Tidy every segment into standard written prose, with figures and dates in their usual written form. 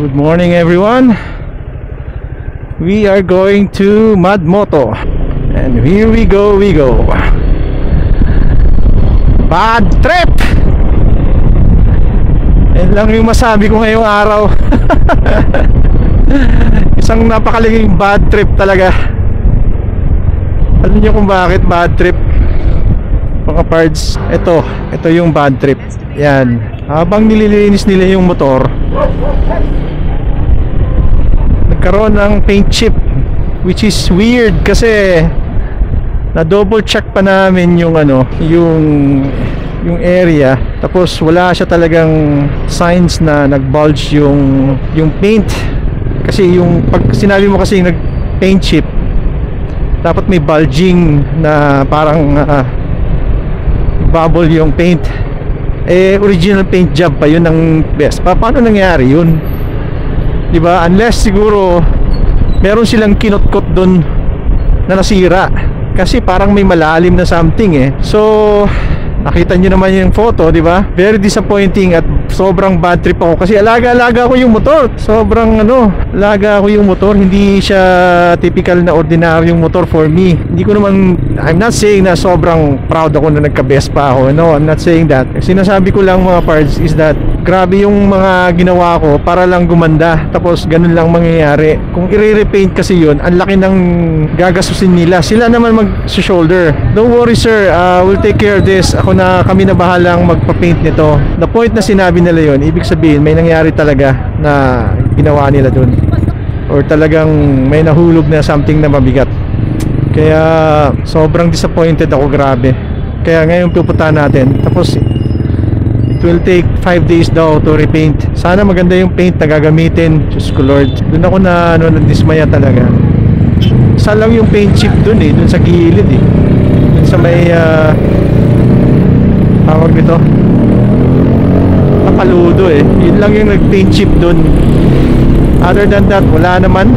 Good morning everyone. We are going to Madmoto. And here we go. Bad trip! Yan lang yung masabi ko ngayong araw. Isang napakalaking bad trip talaga. Alam niyo kung bakit bad trip? Mga parts, ito yung bad trip. Yan, habang nililinis nila yung motor, nagkaroon ng paint chip, which is weird kasi na double check pa namin yung yung area, tapos wala siya talagang signs na nag-bulge yung paint. Kasi yung pag sinabi mo kasi nag paint chip, dapat may bulging na parang bubble yung paint. Original paint job pa yun ng best. Paano nangyari yun? Diba? Unless siguro meron silang kinot-kot dun na nasira, kasi parang may malalim na something So nakita nyo naman yung photo, di ba? Very disappointing at sobrang bad trip ako kasi alaga-alaga ko yung motor. Sobrang alaga ko yung motor. Hindi siya typical na ordinaryong motor for me. Hindi ko naman, I'm not saying na sobrang proud ako na nagka-best pa ako. No, I'm not saying that. Sinasabi ko lang mga parts is that grabe yung mga ginawa ko para lang gumanda, tapos ganun lang mangyayari. Kung i-repaint kasi yun, ang laki ng gagasusin nila. Sila naman mag-shoulder. Don't worry sir, we'll take care of this. Kami na bahalang magpa-paint nito. The point na sinabi nila yun, ibig sabihin may nangyari talaga na ginawa nila dun, or talagang may nahulog na something na mabigat. Kaya sobrang disappointed ako, grabe. Kaya ngayon pupuntahan natin, tapos it will take 5 days daw to repaint. Sana maganda yung paint na gagamitin. Diyos ko Lord, dun ako na nadismaya talaga. Isa lang yung paint chip dun dun sa gilid dun sa may tawag nito, nakaludo yun lang yung nag-paint chip dun. Other than that, wala naman.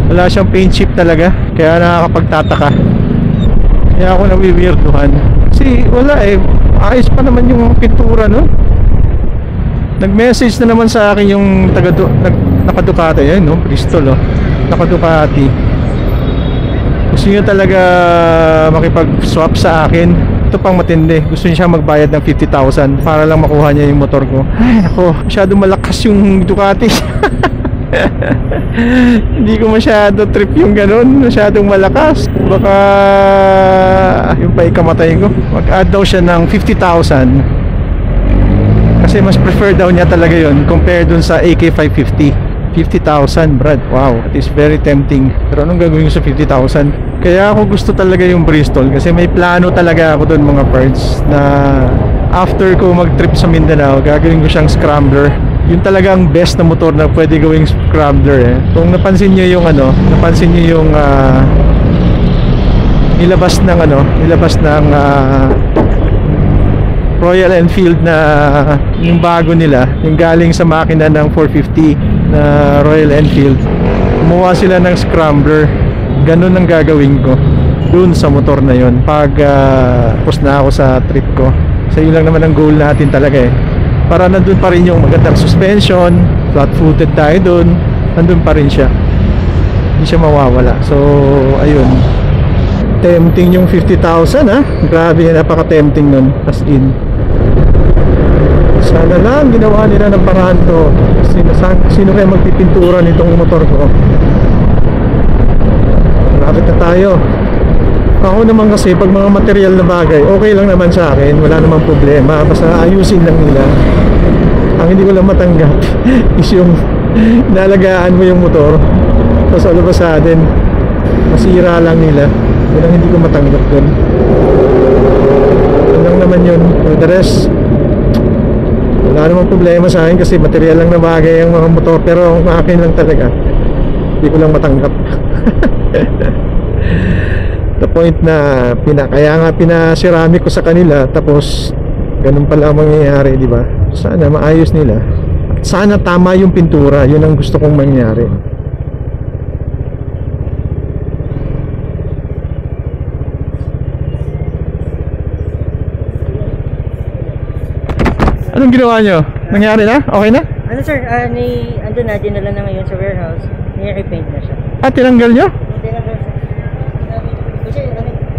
Wala siyang paint chip talaga. Kaya nakakapagtataka. Kaya ako nawiwirduhan kasi wala ayos pa naman yung pintura Nag-message na naman sa akin yung naka-Ducati Bristol naka-Ducati. Gusto niya talaga makipag-swap sa akin. Ito pang matindi, gusto niya magbayad ng 50,000 para lang makuha niya yung motor ko. Ay nako, masyadong malakas yung Ducati. Hindi ko masyado trip yung ganun, masyadong malakas. Baka yung pa ikamatay ko. Mag-add daw siya ng 50,000 kasi mas prefer daw niya talaga yun compare dun sa AK550. 50,000 brad, wow, it is very tempting. Pero anong gagawin ko sa 50,000? Kaya ako gusto talaga yung Bristol kasi may plano talaga ako doon mga parts, na after ko mag trip sa Mindanao, gagawin ko siyang scrambler. Yun talagang best na motor na pwede gawing scrambler Kung napansin nyo yung nilabas ng Royal Enfield na yung bago nila, yung galing sa makina ng 450 na Royal Enfield, gumawa sila ng scrambler. Ganun ang gagawin ko dun sa motor na yon pag tapos na ako sa trip ko. So yun lang naman ang goal natin talaga para nandun pa rin yung magandang suspension, flat footed tayo dun, nandun pa rin siya, hindi siya mawawala. So ayun, tempting yung 50,000 grabe, napaka-tempting nun, as in. Sana lang ginawa nila ng paraan to. Sino kaya magpipintura nitong motor ko? Malapit na tayo. Ako naman kasi pag mga material na bagay, okay lang naman sa akin, wala namang problema, basta ayusin lang nila. Ang hindi ko lang matanggap is yung nalagaan mo yung motor, tapos ano ba sa atin, masira lang nila. Yun ang hindi ko matanggap dun. Yun lang naman yun. For the rest, wala namang problema sa akin kasi material lang na bagay ang mga motor, pero ang akin lang talaga, hindi ko lang matanggap. The point na kaya nga pinaceramic ko sa kanila, tapos ganun pala ang mangyayari, di ba? Sana maayos nila at sana tama yung pintura. Yun ang gusto kong mangyari. Anong ginawa nyo? Nangyari na? Okay na? Ano sir, andun na, dinala na ngayon sa warehouse. Ni-repaint na siya. Tinanggal nyo? Hindi na sir. Kasi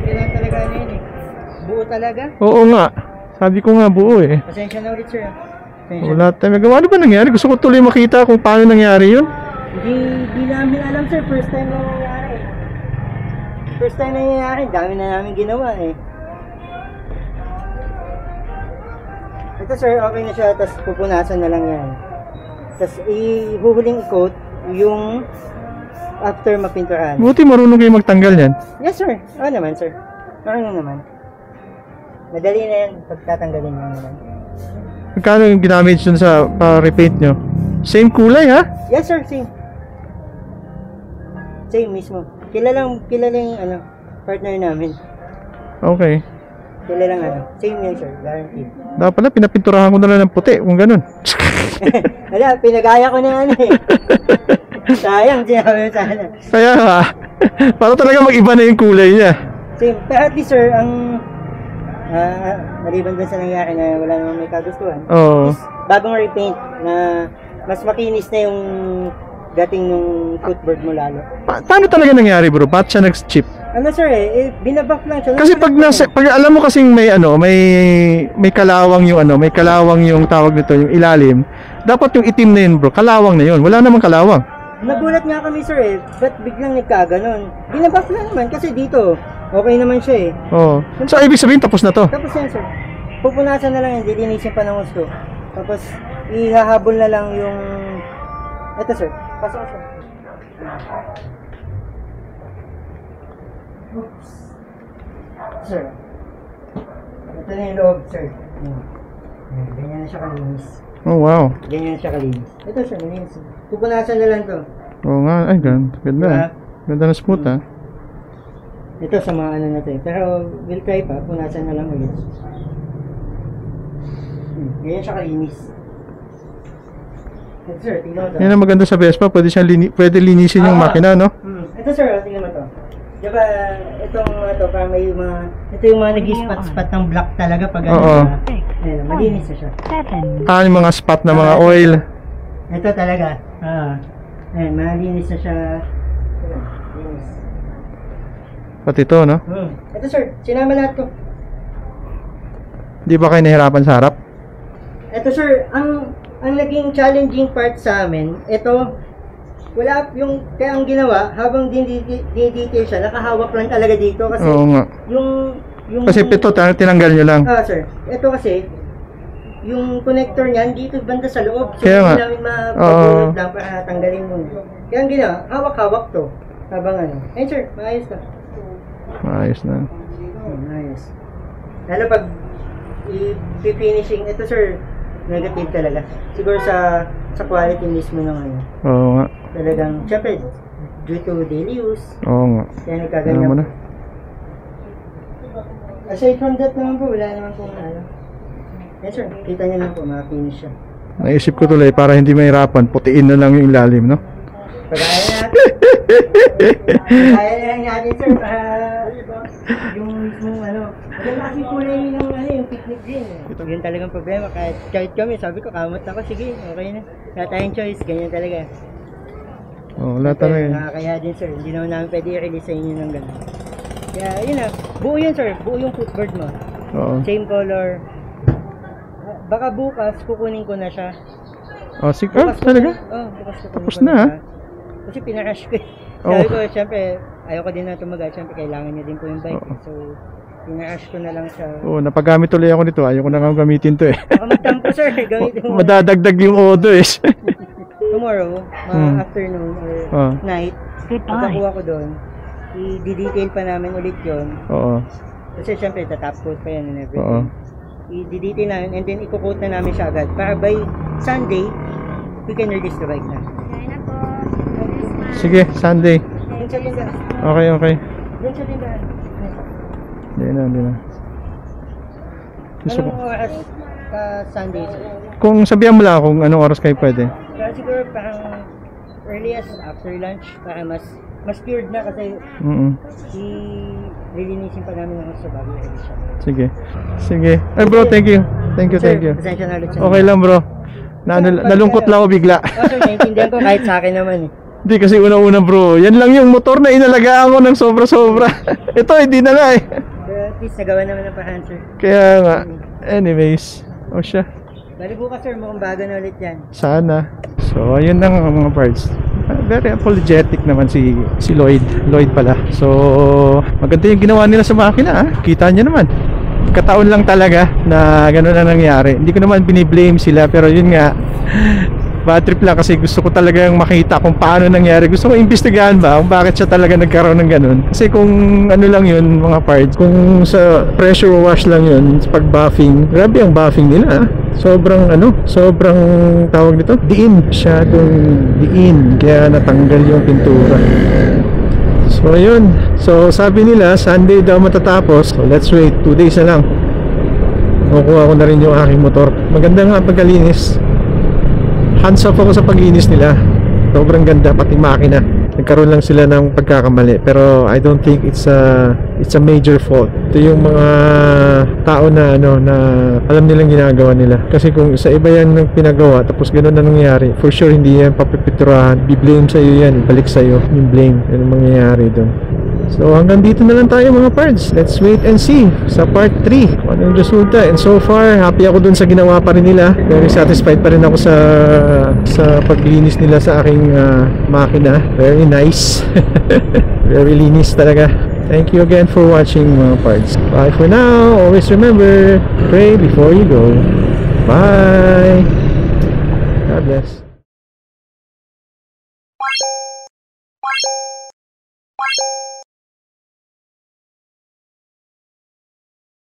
kailangan talaga na yun eh. Buo talaga. Oo nga. Sabi ko nga buo eh. Pasensya na ulit sir. Wala tayong magawa. Ano ba nangyari? Gusto ko tuloy makita kung paano nangyari yun. Hindi namin alam sir, first time na nangyari. First time na nangyari, dami na namin ginawa eh. Ito sir, okay na siya, tapos pupunasan na lang yan. Tapos ihuhuling i-coat yung after mapinturahan. Buti marunong kayo magtanggal yan. Yes sir, oo naman sir. Marunong naman. Madali na yan, pagtatanggalin mo naman. Magkano yung ginamit dun sa repaint nyo? Same kulay ha? Yes sir, same. Same mismo. Kilalang ano, partner namin. Okay. Kilalang ano, same yan sir, guaranteed. Dapat pala, pinapinturahan ko na lang ng puti, kung ganun. Wala, pinagaya ko na ano eh. Sayang, sinabi mo sana. Kaya nga, para talaga mag-iba na yung kulay niya. Same, pero at least sir, ang maliban dun sa nangyari na wala namang may kagustuhan. Oo. Bagong repaint na mas makinis na yung dating nung footboard mo lalo. Paano talaga nangyari bro? Ba't siya nag-chip? Ano sir binabak lang siya. Kasi pag alam mo kasing may kalawang yung may kalawang yung tawag nito, yung ilalim. Dapat yung itim na yun bro, kalawang na yun. Wala namang kalawang. Nagulat nga kami sir ba't biglang nagkaganon? Binabak lang naman kasi dito, okay naman siya eh. Oo. So ibig sabihin tapos na to? Tapos yan sir. Pupunasan na lang yan, dilinisin pa ng gusto. Tapos ihahabol na lang yung ito sir. Pasok sir. Oops. Sir. Ito na yung loob sir. Ganyan na siya kalinis. Oh wow. Ganyan siya kalinis. Ito sir, malinis. Pupunasan na lang to. Oo nga, ay ganda. Diba? Ganda na smooth ha. Ito sa mga ano natin. Pero we'll try pa, punasan na lang ulit. Ganyan siya kalinis. Ito sir, tingnan mo to. Yan ang maganda sa Vespa, pwede linisin yung makina, no? Ito sir, tingnan mo to. Diba, itong mga to, parang may mga, ito yung mga nag-spot-spot ng black talaga pag ano. Ayan, malinis na siya. Yung mga spot na mga oil. Ito talaga. Ayan, malinis na siya. Linis. Pati ito, no? Ito sir, sinama lahat ko. Di ba kayo nahirapan sa harap? Ito sir, ang naging challenging part sa amin, ito, wala yung, kaya ang ginawa, habang dinidetail siya, nakahawak lang talaga dito kasi Oo nga. yung Kasi ito, tinanggal nyo lang. sir, ito kasi, yung connector niyan, dito banda sa loob. So, Kaya nga. hindi namin mapagulog lang para tanggalin mo. Kaya ang ginawa, hawak-hawak to. Habang ano. Ayun sir, maayos ka. Maayos na. Maayos. Lalo pag i-finishing, ito sir, negative talaga. Siguro sa quality mismo ng ano. Oo nga. Talagang, syempre, due to daily use. Oo nga. Kaya Alam mo nagkaganyan. na. Aside from that naman po, wala naman pong ano. Yes sir, kita niyo lang po, maka-finish siya. Naisip ko tuloy, para hindi mahirapan, putiin na lang yung ilalim, no? Pagkaya natin. Pagkaya na lang natin sir, para yung mismong ano. Maganda kasi kulay ng ano, yung picnic din. Yun talagang problema, kahit kami, sabi ko, kamot ako, sige, okay na. Wala tayong choice, ganyan talaga. Oo, wala talaga. Nakakaya din sir, hindi naman namin pwede i-release sa inyo ng gano'n. Kaya yun na, buo yun sir, buo yung footboard mo. Oo. Same color. Baka bukas, kukunin ko na siya. Sige, Bukas talaga? bukas kukunin Tapos ko na, ha? siya. Kasi pinarush ko eh. Sabi ko, syempre, ayoko din na tumagal. Syempre, kailangan niya din po yung bike. So, pinarush ko na lang siya. Oo, napagamit tuloy ako nito. Ayoko na nga gamitin to eh. Baka magtampo sir, gamitin mo. Madadagdag yung odo eh. Tomorrow, afternoon or night, pagkakuha ko doon, i-detail pa namin ulit yun. Oo. Kasi syempre, tatap coat pa yan and Oo. everything. I-detail namin and then i-quote na namin siya agad. Para by Sunday, we can release the bike na. Sige, Sunday. Doon sa tindahan. Okay, okay. Doon sa tindahan. Hindi na. Gusto ko. Anong oras Sunday sir? Kung sabihan mo lang kung anong oras kayo pwede. Kaya siguro parang earliest after lunch para mas cured na kasi i-lilinisin pa namin ng sa bago i-release siya. Sige. Ay bro, thank you. Thank you. Pasensya na ulit siya. Okay lang bro. Nalungkot lang ako bigla. Oh, sir, naiintindihan ko kahit sa akin naman eh. Hindi kasi una-una bro, yan lang yung motor na inalagaan ko ng sobra-sobra. Ito hindi na lang eh. Pero at least nagawa naman ng paraan, sir. Kaya nga, anyways, siya. Bali bukas, sir, mukhang bago na ulit yan. Sana. So, ayun lang ang mga parts. Very apologetic naman si Lloyd. Lloyd pala. So, maganda yung ginawa nila sa makina. Kita niyo naman. Kataon lang talaga na gano'n na nangyari. Hindi ko naman biniblame sila, pero yun nga, bad trip lang kasi gusto ko talagang makita kung paano nangyari. Gusto ko imbestigahan ba kung bakit siya talaga nagkaroon ng ganun. Kasi kung ano lang yun mga parts, kung sa pressure wash lang yun, pag buffing, grabe ang buffing nila. Sobrang sobrang tawag nito, diin. Masyadong diin, kaya natanggal yung pintura. So yun, so sabi nila Sunday daw matatapos. So let's wait, 2 days na lang. Makukuha ko na rin yung aking motor. Maganda nga pagkalinis. Hands off ako sa paglinis nila. Sobrang ganda, pati makina. Nagkaroon lang sila ng pagkakamali, pero I don't think it's a major fault. Ito yung mga tao na na alam nilang ginagawa nila. Kasi kung sa iba yan ng pinagawa tapos ganoon na nangyayari, for sure hindi yan papipiturahan. Bi-blame sa iyo yan, balik sa iyo yung blame. Yan ang mangyayari doon. So hanggang dito na lang tayo mga parts. Let's wait and see sa part 3 kung anong resulta. And so far, happy ako dun sa ginawa pa rin nila. Very satisfied pa rin ako sa paglinis nila sa aking makina. Very nice. Very linis talaga. Thank you again for watching mga parts. Bye for now. Always remember, pray before you go. Bye. God bless.